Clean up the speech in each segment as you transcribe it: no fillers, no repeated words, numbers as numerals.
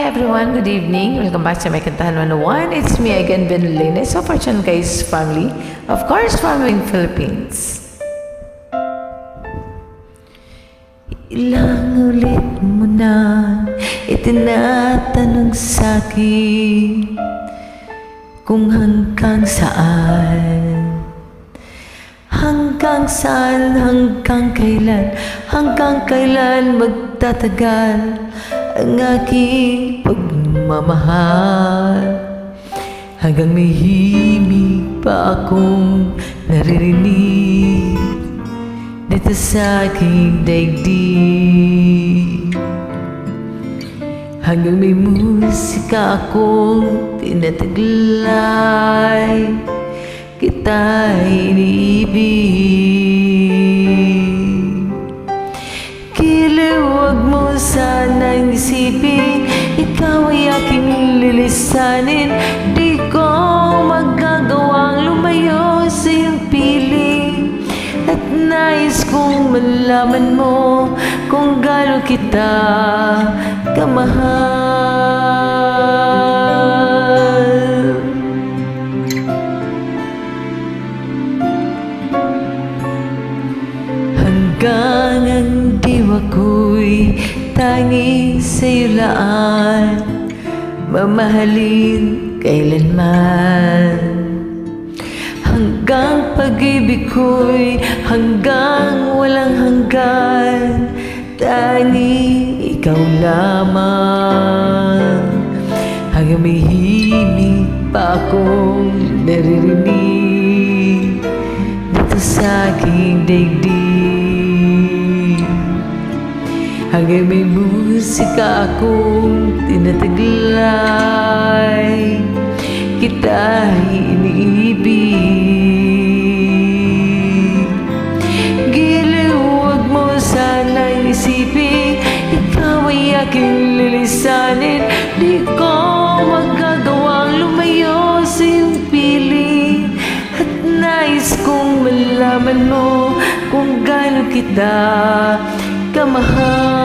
everyone, good evening. Welcome back to my Kantahan 101. It's me again, Benulines of our channel guys family. Of course, family in Philippines. Ilang ulit mo na itinatanong sa'kin kung hanggang saan, hanggang kailan magtatagal ang aking pagmamahal. Hanggang may himig pa akong naririnig dito sa aking daigdig. Hanggang may musika akong tinataglay, kita iniibig. Huwag mo sanang isipin, ikaw ay aking lilisanin. Di ko magagawang lumayo sa iyong piling. At nais kong malaman mo kung gaano kita kamahal. Hanggang ang diwa ko'y tanging sa'yo laan, mamahalin kailanman. Hanggang pag-ibig ko'y hanggang walang hanggan, tanging ikaw lamang. Hanggang may himig pa akong naririnig dito sa aking daigdig. Hanggang may musika akong tinataglay, kita iniibig. Giliw, huwag mo sanang isipin, ikaw ay aking lilisanin. Di ko magagawang lumayo sa iyong piling. At nais kong malaman mo kung gaano kita kamahal.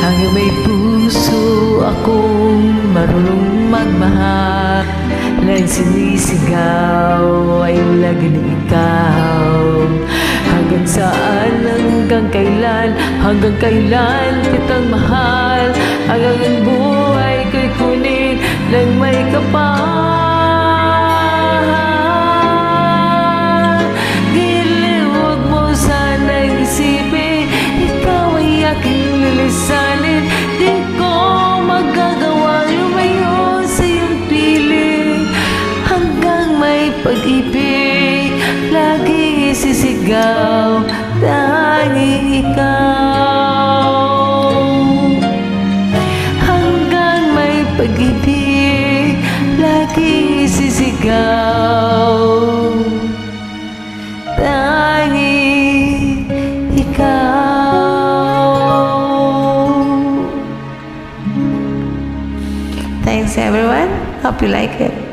Hanggang may puso akong marunong magmahal, nang sinisigaw ay lagi ng ikaw. Hanggang saan, hanggang kailan kitang mahal. Hanggang ang buhay ko'y kunin ng may kapal. Giliw, huwag mo sanang isipin, ikaw ay aking lilisanin. Di ko magagawa lumayo sa iyong piling. Hanggang may pag-ibig lagi sisigaw, tanging ikaw. Hanggang may pag-ibig lagi sisigaw, tanging ikaw. Thanks everyone, hope you like it.